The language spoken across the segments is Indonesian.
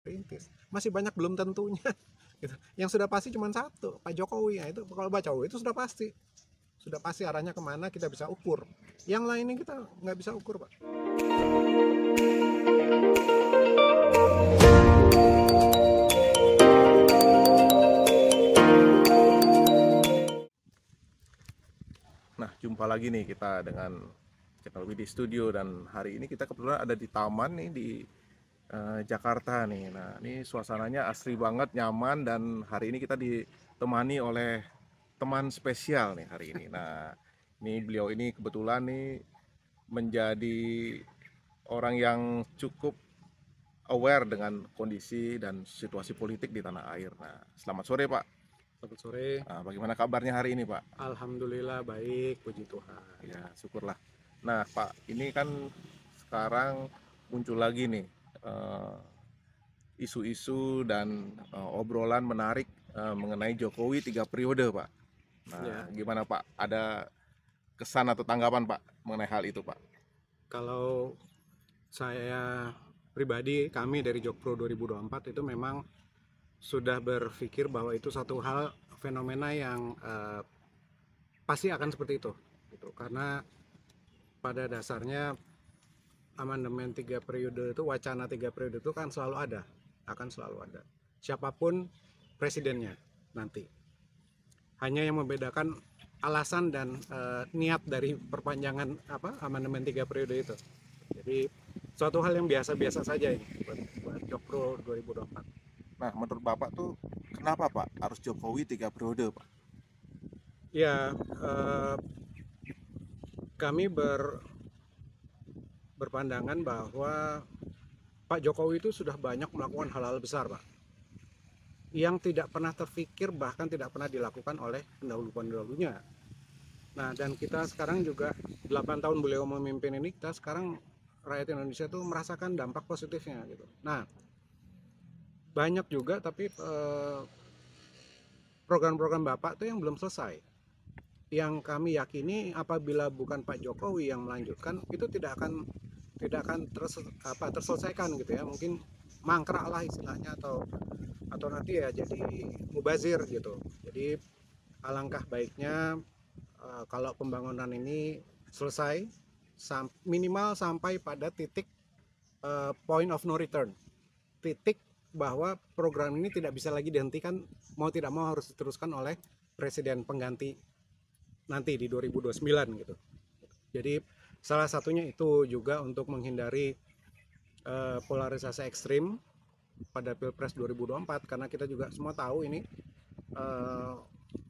perintis. Masih banyak belum tentunya. Gitu. Yang sudah pasti cuma satu, Pak Jokowi. Nah, itu kalau Pak Jokowi itu sudah pasti arahnya kemana kita bisa ukur. Yang lainnya kita nggak bisa ukur, Pak. Nah, jumpa lagi nih kita dengan Channel Widi Studio, dan hari ini kita kebetulan ada di taman nih di Jakarta nih. Nah, ini suasananya asri banget, nyaman, dan hari ini kita ditemani oleh teman spesial nih hari ini. Nah, ini beliau ini kebetulan nih menjadi orang yang cukup aware dengan kondisi dan situasi politik di tanah air. Nah, selamat sore Pak. Selamat sore. Nah, bagaimana kabarnya hari ini Pak? Alhamdulillah baik, puji Tuhan. Ya, syukurlah. Nah Pak, ini kan sekarang muncul lagi nih eh, isu-isu dan obrolan menarik mengenai Jokowi 3 periode Pak. Ya, Nah, gimana Pak? Ada kesan atau tanggapan Pak mengenai hal itu Pak? kalau saya pribadi, kami dari Jokpro 2024 itu memang sudah berpikir bahwa itu satu hal fenomena yang pasti akan seperti itu. Gitu. Karena pada dasarnya amandemen 3 periode itu, wacana 3 periode itu kan selalu ada, akan selalu ada. Siapapun presidennya nanti. Hanya yang membedakan alasan dan niat dari perpanjangan amandemen 3 periode itu. Jadi suatu hal yang biasa-biasa saja ini buat Jokpro 2024. Nah, menurut Bapak tuh kenapa Pak harus Jokowi 3 periode Pak? Ya, kami berpandangan bahwa Pak Jokowi itu sudah banyak melakukan hal-hal besar, Pak, yang tidak pernah terfikir, bahkan tidak pernah dilakukan oleh pendahulu-pendahulunya. Nah, dan kita sekarang juga 8 tahun beliau memimpin ini, kita sekarang rakyat Indonesia tuh merasakan dampak positifnya gitu. Nah, banyak juga tapi program-program Bapak tuh yang belum selesai. Yang kami yakini apabila bukan Pak Jokowi yang melanjutkan, itu tidak akan terselesaikan gitu ya. Mungkin mangkrak lah istilahnya, atau nanti ya jadi mubazir gitu. Jadi alangkah baiknya kalau pembangunan ini selesai minimal sampai pada titik point of no return, titik bahwa program ini tidak bisa lagi dihentikan, mau tidak mau harus diteruskan oleh presiden pengganti nanti di 2029 gitu. Jadi salah satunya itu juga untuk menghindari polarisasi ekstrim pada Pilpres 2024, karena kita juga semua tahu ini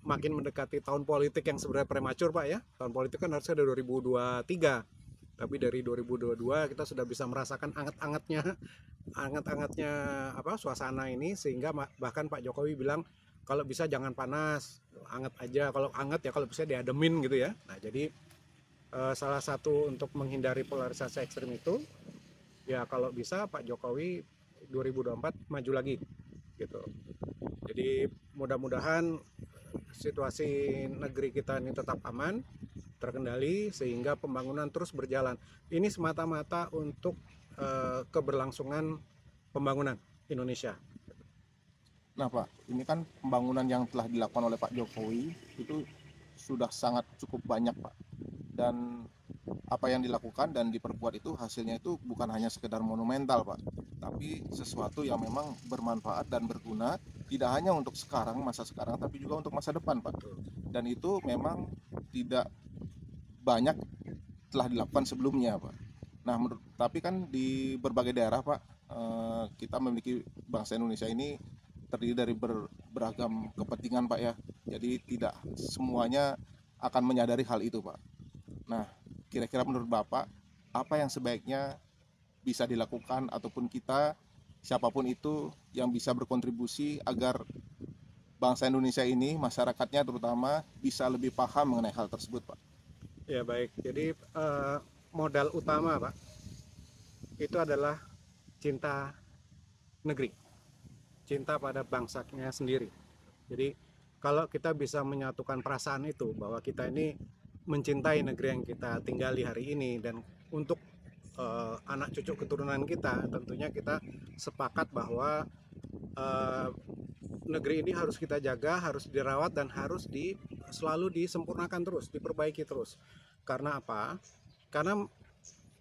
makin mendekati tahun politik yang sebenarnya prematur Pak ya. Tahun politik kan harusnya dari 2023. Tapi dari 2022 kita sudah bisa merasakan anget-angetnya suasana ini, sehingga bahkan Pak Jokowi bilang kalau bisa jangan panas, anget aja. Kalau anget ya kalau bisa diademin gitu ya. Nah, jadi salah satu untuk menghindari polarisasi ekstrim itu ya kalau bisa Pak Jokowi 2024 maju lagi gitu. Jadi mudah-mudahan situasi negeri kita ini tetap aman, terkendali, sehingga pembangunan terus berjalan. Ini semata-mata untuk keberlangsungan pembangunan Indonesia. Nah Pak, ini kan pembangunan yang telah dilakukan oleh Pak Jokowi itu sudah sangat cukup banyak Pak. Dan apa yang dilakukan dan diperbuat itu hasilnya itu bukan hanya sekedar monumental Pak, tapi sesuatu yang memang bermanfaat dan berguna, tidak hanya untuk sekarang, masa sekarang, tapi juga untuk masa depan Pak. Dan itu memang tidak banyak telah dilakukan sebelumnya Pak. Nah, tapi kan di berbagai daerah Pak, kita memiliki bangsa Indonesia ini terdiri dari beragam kepentingan Pak ya. Jadi tidak semuanya akan menyadari hal itu Pak. Nah, kira-kira menurut Bapak, apa yang sebaiknya bisa dilakukan ataupun kita, siapapun itu, yang bisa berkontribusi agar bangsa Indonesia ini, masyarakatnya terutama, bisa lebih paham mengenai hal tersebut Pak? Ya baik, jadi modal utama Pak, itu adalah cinta negeri, cinta pada bangsanya sendiri. Jadi kalau kita bisa menyatukan perasaan itu, bahwa kita ini mencintai negeri yang kita tinggali hari ini, dan untuk anak cucu keturunan kita, tentunya kita sepakat bahwa eh, negeri ini harus kita jaga, harus dirawat, dan harus selalu disempurnakan terus, diperbaiki terus. Karena apa? Karena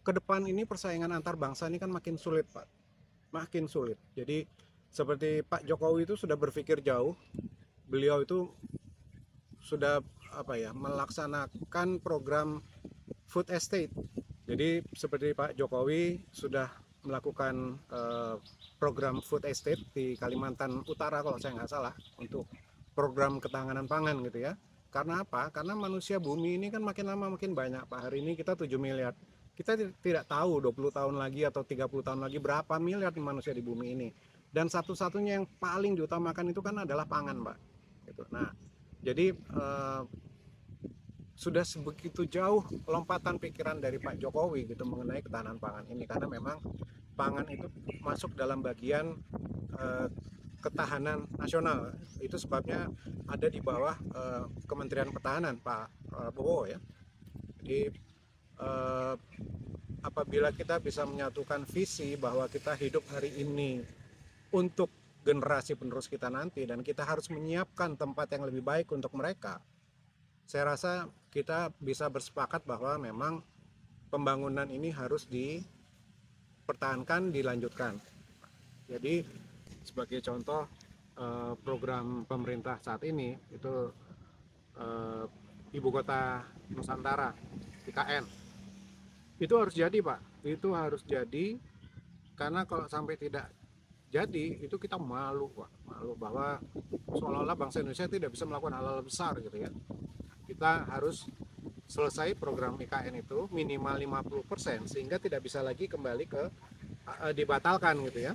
ke depan ini persaingan antar bangsa ini kan makin sulit, Pak. Makin sulit. Jadi seperti Pak Jokowi itu sudah berpikir jauh. Beliau itu sudah melaksanakan program food estate. Jadi seperti Pak Jokowi sudah melakukan program food estate di Kalimantan Utara kalau saya nggak salah, untuk program ketahanan pangan gitu ya. Karena apa? Karena manusia bumi ini kan makin lama makin banyak, Pak. Hari ini kita 7 miliar. Kita tidak tahu 20 tahun lagi atau 30 tahun lagi berapa miliar manusia di bumi ini. Dan satu-satunya yang paling diutamakan itu kan adalah pangan, Pak. Gitu. Nah, jadi sudah sebegitu jauh lompatan pikiran dari Pak Jokowi gitu mengenai ketahanan pangan ini, karena memang pangan itu masuk dalam bagian ketahanan nasional. Itu sebabnya ada di bawah Kementerian Pertahanan Pak Prabowo ya. Jadi apabila kita bisa menyatukan visi bahwa kita hidup hari ini untuk generasi penerus kita nanti, dan kita harus menyiapkan tempat yang lebih baik untuk mereka, saya rasa kita bisa bersepakat bahwa memang pembangunan ini harus dipertahankan, dilanjutkan. Jadi sebagai contoh program pemerintah saat ini itu Ibu Kota Nusantara, IKN. Itu harus jadi, Pak. Itu harus jadi, karena kalau sampai tidak jadi itu kita malu, Pak. Malu bahwa seolah-olah bangsa Indonesia tidak bisa melakukan hal-hal besar gitu ya. Kita harus selesai program IKN itu minimal 50% sehingga tidak bisa lagi kembali ke dibatalkan gitu ya.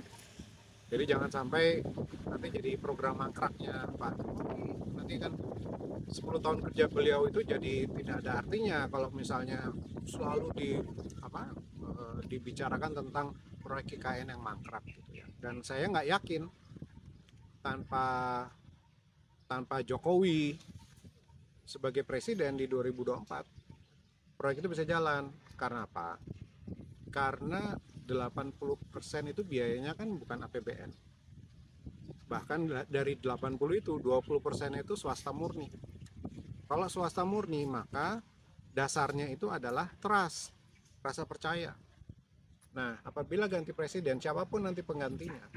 Jadi jangan sampai nanti jadi program mangkraknya Pak Jokowi. Nanti kan 10 tahun kerja beliau itu jadi tidak ada artinya kalau misalnya selalu dibicarakan tentang proyek IKN yang mangkrak gitu ya. Dan saya nggak yakin tanpa Jokowi sebagai presiden di 2024 proyek itu bisa jalan. Karena apa? Karena 80% itu biayanya kan bukan APBN. Bahkan dari 80 itu 20% itu swasta murni. Kalau swasta murni maka dasarnya itu adalah trust, rasa percaya. Nah, apabila ganti presiden, siapapun nanti penggantinya,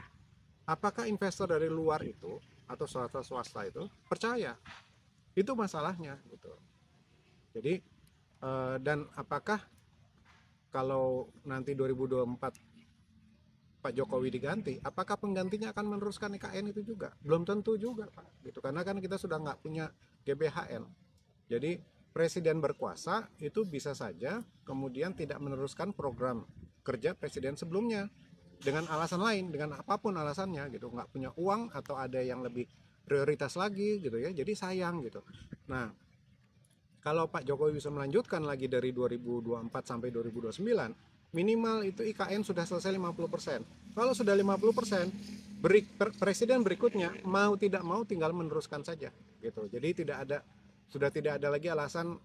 apakah investor dari luar itu atau swasta itu percaya? Itu masalahnya gitu. Jadi dan apakah kalau nanti 2024 Pak Jokowi diganti, apakah penggantinya akan meneruskan IKN itu juga? Belum tentu juga, Pak. Gitu. Karena kan kita sudah nggak punya GBHN. Jadi presiden berkuasa itu bisa saja kemudian tidak meneruskan program kerja presiden sebelumnya dengan alasan lain, dengan apapun alasannya gitu, nggak punya uang atau ada yang lebih prioritas lagi gitu ya. Jadi sayang gitu. Nah, kalau Pak Jokowi bisa melanjutkan lagi dari 2024 sampai 2029, minimal itu IKN sudah selesai 50%. Kalau sudah 50%, presiden berikutnya mau tidak mau tinggal meneruskan saja gitu. Jadi sudah tidak ada lagi alasan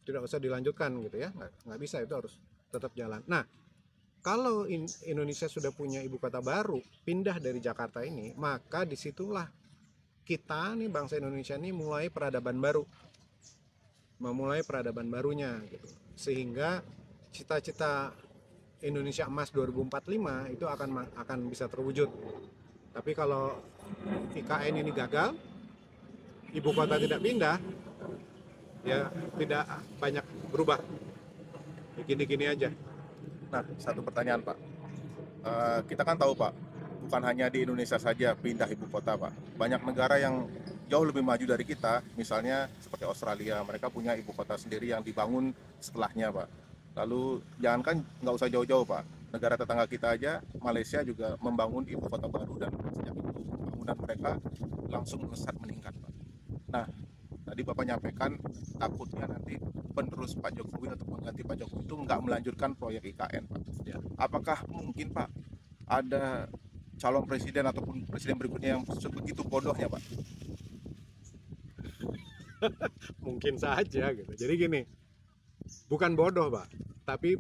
tidak usah dilanjutkan gitu ya. Nggak bisa, itu harus tetap jalan. Nah, kalau Indonesia sudah punya ibu kota baru, pindah dari Jakarta ini, maka disitulah kita nih bangsa Indonesia ini mulai peradaban baru, memulai peradaban barunya gitu. Sehingga cita-cita Indonesia Emas 2045 itu akan bisa terwujud. Tapi kalau IKN ini gagal, ibu kota tidak pindah, ya tidak banyak berubah. Gini-gini aja. Nah, satu pertanyaan Pak. Kita kan tahu Pak, bukan hanya di Indonesia saja pindah ibu kota Pak. Banyak negara yang jauh lebih maju dari kita, misalnya seperti Australia, mereka punya ibu kota sendiri yang dibangun setelahnya Pak. Lalu jangankan nggak usah jauh-jauh Pak, negara tetangga kita aja, Malaysia juga membangun ibu kota baru, dan sejak itu pembangunan mereka langsung melesat meningkat Pak. Nah, tadi Bapak nyampaikan takutnya nanti penerus Pak Jokowi atau pengganti Pak Jokowi itu nggak melanjutkan proyek IKN Pak. Ya. Apakah mungkin Pak ada calon presiden ataupun presiden berikutnya yang sebegitu bodohnya Pak? Mungkin saja gitu. Jadi gini, bukan bodoh, Pak, tapi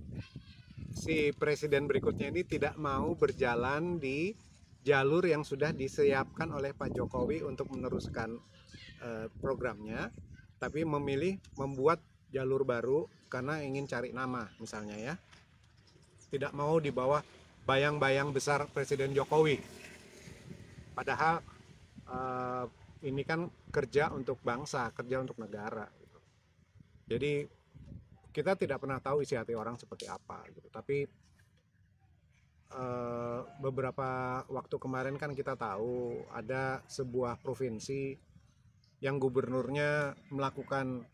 si presiden berikutnya ini tidak mau berjalan di jalur yang sudah disiapkan oleh Pak Jokowi untuk meneruskan programnya, tapi memilih membuat jalur baru karena ingin cari nama misalnya ya. Tidak mau di bawah bayang-bayang besar Presiden Jokowi. Padahal ini kan kerja untuk bangsa, kerja untuk negara. Gitu. Jadi kita tidak pernah tahu isi hati orang seperti apa. Gitu. Tapi beberapa waktu kemarin kan kita tahu ada sebuah provinsi yang gubernurnya melakukan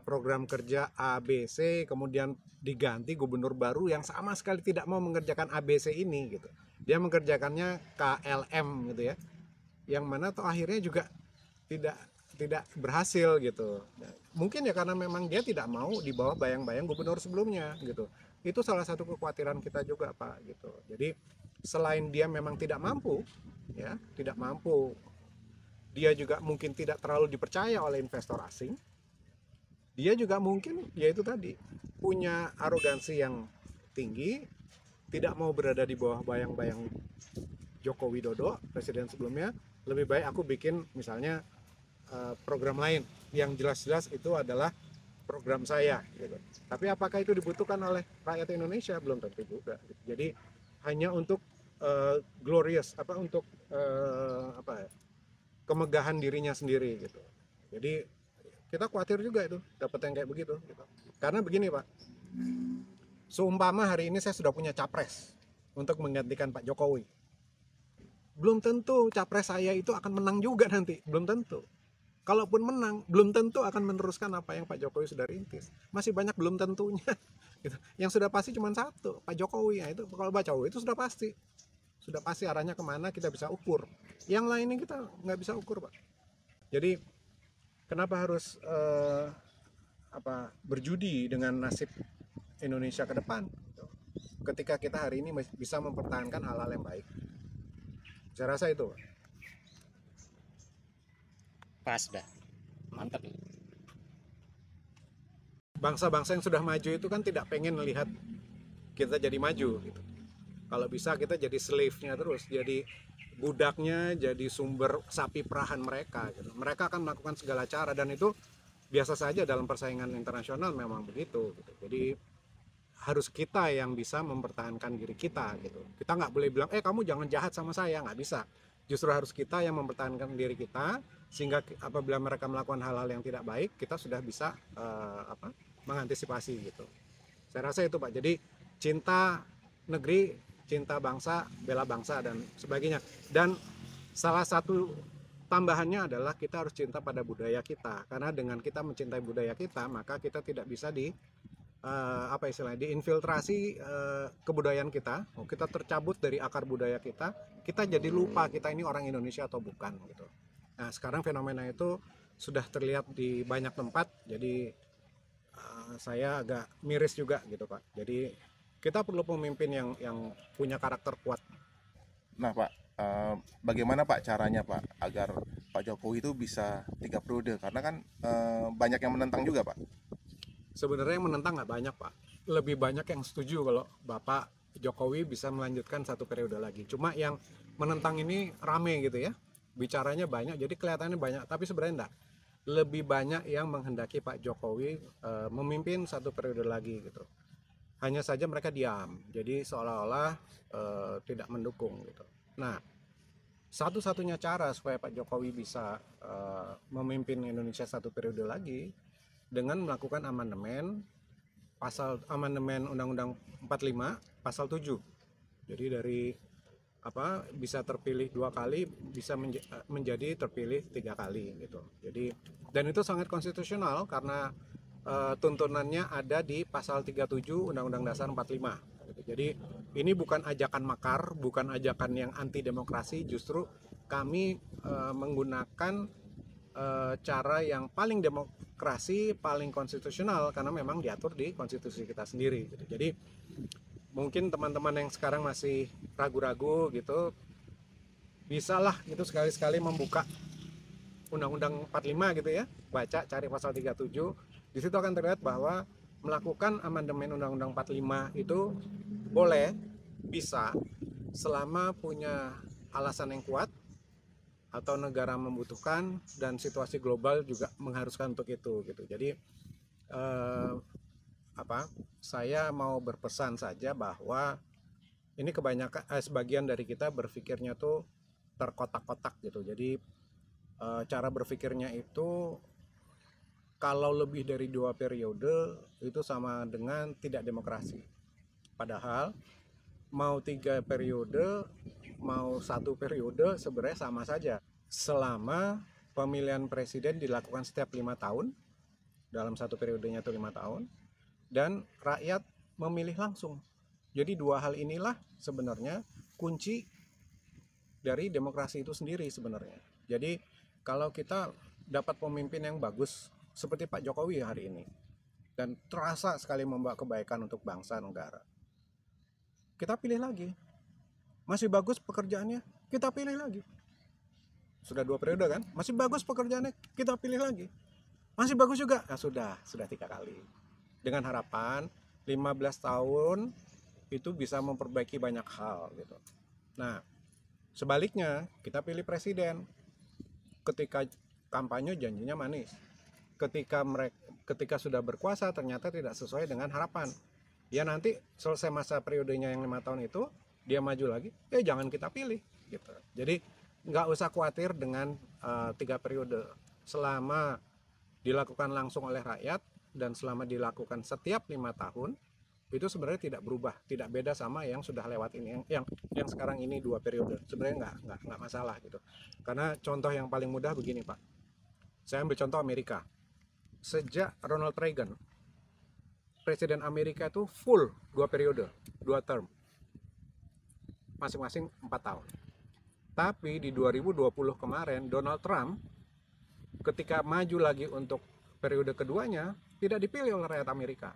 program kerja ABC, kemudian diganti gubernur baru yang sama sekali tidak mau mengerjakan ABC ini gitu. Dia mengerjakannya KLM gitu ya. Yang mana toh akhirnya juga tidak berhasil gitu. Mungkin ya karena memang dia tidak mau di bawah bayang-bayang gubernur sebelumnya gitu. Itu salah satu kekhawatiran kita juga, Pak, gitu. Jadi selain dia memang tidak mampu ya, tidak mampu, dia juga mungkin tidak terlalu dipercaya oleh investor asing. Dia juga mungkin yaitu tadi punya arogansi yang tinggi, tidak mau berada di bawah bayang-bayang Joko Widodo, presiden sebelumnya. Lebih baik aku bikin misalnya program lain yang jelas-jelas itu adalah program saya gitu. Tapi apakah itu dibutuhkan oleh rakyat Indonesia? Belum tentu juga gitu. Jadi hanya untuk glorious untuk kemegahan dirinya sendiri gitu. Jadi kita khawatir juga itu dapat yang kayak begitu gitu. Karena begini, Pak, seumpama hari ini saya sudah punya capres untuk menggantikan Pak Jokowi, belum tentu capres saya itu akan menang juga nanti, belum tentu. Kalaupun menang, belum tentu akan meneruskan apa yang Pak Jokowi sudah rintis. Masih banyak belum tentunya gitu. Yang sudah pasti cuma satu, Pak Jokowi. Ya itu kalau Pak Jokowi itu sudah pasti arahnya kemana kita bisa ukur. Yang lainnya kita nggak bisa ukur, Pak. Jadi kenapa harus berjudi dengan nasib Indonesia ke depan? Ketika kita hari ini bisa mempertahankan hal-hal yang baik, saya rasa itu. Pas dah, mantap. Bangsa-bangsa yang sudah maju itu kan tidak pengen melihat kita jadi maju gitu. Kalau bisa kita jadi slave-nya terus, jadi budaknya, jadi sumber sapi perahan mereka gitu. Mereka akan melakukan segala cara dan itu biasa saja dalam persaingan internasional, memang begitu gitu. Jadi harus kita yang bisa mempertahankan diri kita gitu. Kita nggak boleh bilang kamu jangan jahat sama saya, nggak bisa. Justru harus kita yang mempertahankan diri kita, sehingga apabila mereka melakukan hal-hal yang tidak baik, kita sudah bisa mengantisipasi gitu. Saya rasa itu, Pak. Jadi cinta negeri, cinta bangsa, bela bangsa dan sebagainya. Dan salah satu tambahannya adalah kita harus cinta pada budaya kita. Karena dengan kita mencintai budaya kita, maka kita tidak bisa diinfiltrasi kebudayaan kita. Kita tercabut dari akar budaya kita jadi lupa kita ini orang Indonesia atau bukan gitu. Nah, sekarang fenomena itu sudah terlihat di banyak tempat. Jadi saya agak miris juga gitu, Pak. Jadi kita perlu pemimpin yang punya karakter kuat. Nah, Pak, bagaimana Pak caranya Pak agar Pak Jokowi itu bisa 3 periode? Karena kan banyak yang menentang juga, Pak. Sebenarnya yang menentang nggak banyak, Pak. Lebih banyak yang setuju kalau Bapak Jokowi bisa melanjutkan 1 periode lagi. Cuma yang menentang ini rame gitu ya. Bicaranya banyak, jadi kelihatannya banyak. Tapi sebenarnya enggak. Lebih banyak yang menghendaki Pak Jokowi memimpin 1 periode lagi gitu. Hanya saja mereka diam. Jadi seolah-olah tidak mendukung gitu. Nah, satu-satunya cara supaya Pak Jokowi bisa memimpin Indonesia 1 periode lagi dengan melakukan amandemen Undang-Undang 45 pasal 7. Jadi dari bisa terpilih 2 kali, bisa menjadi terpilih 3 kali gitu. Jadi dan itu sangat konstitusional karena tuntunannya ada di pasal 37 Undang-Undang Dasar 45 gitu. Jadi ini bukan ajakan makar, bukan ajakan yang anti demokrasi, justru kami menggunakan cara yang paling demokrasi, paling konstitusional karena memang diatur di konstitusi kita sendiri gitu. Jadi mungkin teman-teman yang sekarang masih ragu-ragu gitu, bisalah gitu sekali-sekali membuka Undang-Undang 45 gitu ya, baca, cari pasal 37, di situ akan terlihat bahwa melakukan amandemen Undang-Undang 45 itu boleh, bisa, selama punya alasan yang kuat atau negara membutuhkan dan situasi global juga mengharuskan untuk itu gitu. Jadi eh, saya mau berpesan saja bahwa ini kebanyakan sebagian dari kita berpikirnya tuh terkotak-kotak gitu. Jadi cara berpikirnya itu kalau lebih dari 2 periode itu sama dengan tidak demokrasi. Padahal mau 3 periode, mau 1 periode sebenarnya sama saja. Selama pemilihan presiden dilakukan setiap 5 tahun, dalam 1 periodenya itu 5 tahun, dan rakyat memilih langsung. Jadi 2 hal inilah sebenarnya kunci dari demokrasi itu sendiri sebenarnya. Jadi kalau kita dapat pemimpin yang bagus seperti Pak Jokowi hari ini dan terasa sekali membawa kebaikan untuk bangsa negara, kita pilih lagi. Masih bagus pekerjaannya, kita pilih lagi. Sudah 2 periode kan, masih bagus pekerjaannya, kita pilih lagi. Masih bagus juga, nah, sudah 3 kali. Dengan harapan 15 tahun itu bisa memperbaiki banyak hal gitu. Nah, sebaliknya kita pilih presiden. Ketika kampanye janjinya manis. Ketika sudah berkuasa ternyata tidak sesuai dengan harapan. Ya nanti selesai masa periodenya yang 5 tahun itu, dia maju lagi, jangan kita pilih gitu. Jadi nggak usah khawatir dengan 3 periode. Selama dilakukan langsung oleh rakyat dan selama dilakukan setiap 5 tahun, itu sebenarnya tidak berubah, tidak beda sama yang sudah lewat ini, yang sekarang ini 2 periode. Sebenarnya nggak masalah gitu. Karena contoh yang paling mudah begini Pak, saya ambil contoh Amerika. Sejak Ronald Reagan, presiden Amerika itu full 2 periode, 2 term, masing-masing 4 tahun. Tapi di 2020 kemarin Donald Trump ketika maju lagi untuk periode keduanya tidak dipilih oleh rakyat Amerika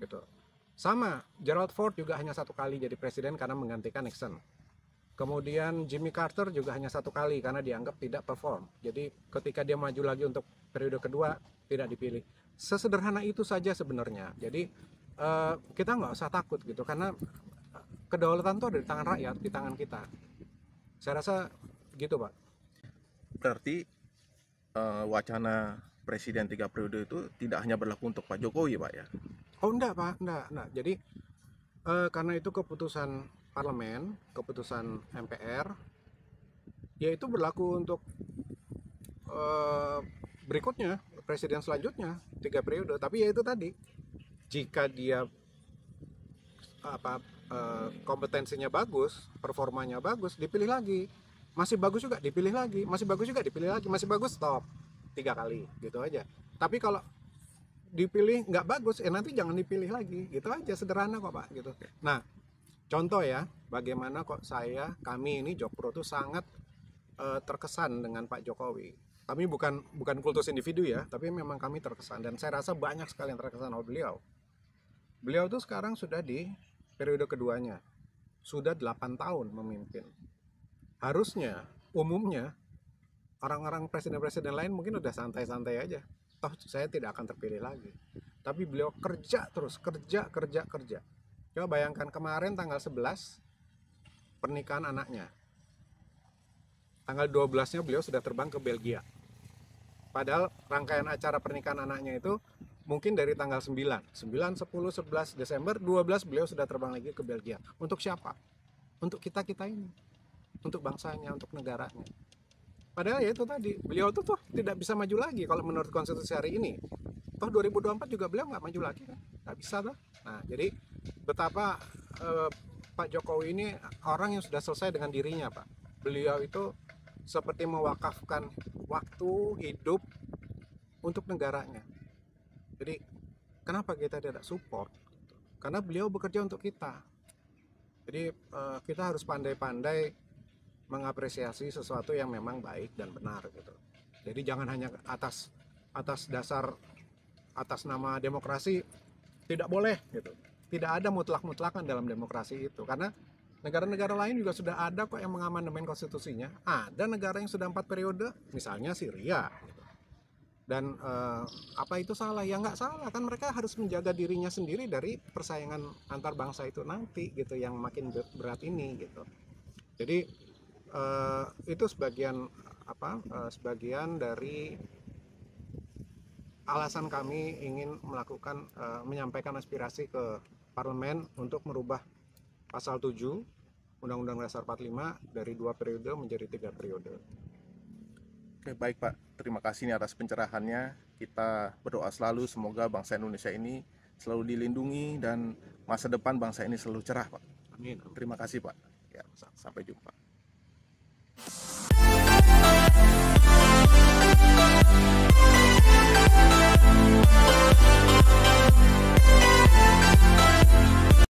gitu. Sama, Gerald Ford juga hanya 1 kali jadi presiden karena menggantikan Nixon. Kemudian Jimmy Carter juga hanya 1 kali karena dianggap tidak perform. Jadi ketika dia maju lagi untuk periode kedua tidak dipilih. Sesederhana itu saja sebenarnya. Jadi kita nggak usah takut gitu karena kedaulatan itu ada di tangan rakyat, di tangan kita. Saya rasa gitu Pak. Berarti wacana presiden 3 periode itu tidak hanya berlaku untuk Pak Jokowi, Pak ya? Oh enggak Pak, enggak. Jadi karena itu keputusan parlemen, keputusan MPR, ya itu berlaku untuk berikutnya, presiden selanjutnya 3 periode. Tapi ya itu tadi, jika dia kompetensinya bagus, performanya bagus, dipilih lagi. Masih bagus juga dipilih lagi, masih bagus juga dipilih lagi, masih bagus stop 3 kali gitu aja. Tapi kalau dipilih nggak bagus, nanti jangan dipilih lagi, gitu aja, sederhana kok Pak gitu. Nah, contoh ya, bagaimana kok kami ini Jokpro tuh sangat terkesan dengan Pak Jokowi. Kami bukan kultus individu ya, tapi memang kami terkesan dan saya rasa banyak sekali yang terkesan oleh beliau. Beliau tuh sekarang sudah di periode keduanya, sudah 8 tahun memimpin. Harusnya, umumnya orang-orang presiden-presiden lain mungkin udah santai-santai aja. Toh saya tidak akan terpilih lagi. Tapi beliau kerja terus, kerja. Coba bayangkan kemarin tanggal 11 pernikahan anaknya. Tanggal 12-nya beliau sudah terbang ke Belgia. Padahal rangkaian acara pernikahan anaknya itu mungkin dari tanggal 9, 10, 11 Desember, 12 beliau sudah terbang lagi ke Belgia. Untuk siapa? Untuk kita-kita ini. Untuk bangsanya, untuk negaranya. Padahal ya itu tadi, beliau tuh tidak bisa maju lagi kalau menurut konstitusi hari ini. Toh 2024 juga beliau nggak maju lagi kan? Nggak bisa toh. Nah, jadi betapa Pak Jokowi ini orang yang sudah selesai dengan dirinya Pak. Beliau itu seperti mewakafkan waktu hidup untuk negaranya. Jadi kenapa kita tidak support? Karena beliau bekerja untuk kita. Jadi kita harus pandai-pandai mengapresiasi sesuatu yang memang baik dan benar gitu. Jadi jangan hanya atas dasar atas nama demokrasi, tidak boleh gitu. Tidak ada mutlak-mutlakan dalam demokrasi itu karena negara-negara lain juga sudah ada kok yang mengamandemen konstitusinya. Ada negara yang sudah 4 periode, misalnya Syria gitu. Dan apa itu salah? Ya nggak salah, kan mereka harus menjaga dirinya sendiri dari persaingan antar bangsa itu nanti gitu, yang makin berat ini gitu. Jadi itu sebagian dari alasan kami ingin melakukan menyampaikan aspirasi ke parlemen untuk merubah pasal 7 Undang-Undang Dasar 45 dari 2 periode menjadi 3 periode. Oke, baik Pak. Terima kasih nih atas pencerahannya. Kita berdoa selalu semoga bangsa Indonesia ini selalu dilindungi dan masa depan bangsa ini selalu cerah, Pak. Amin. Terima kasih, Pak. Ya, sampai jumpa.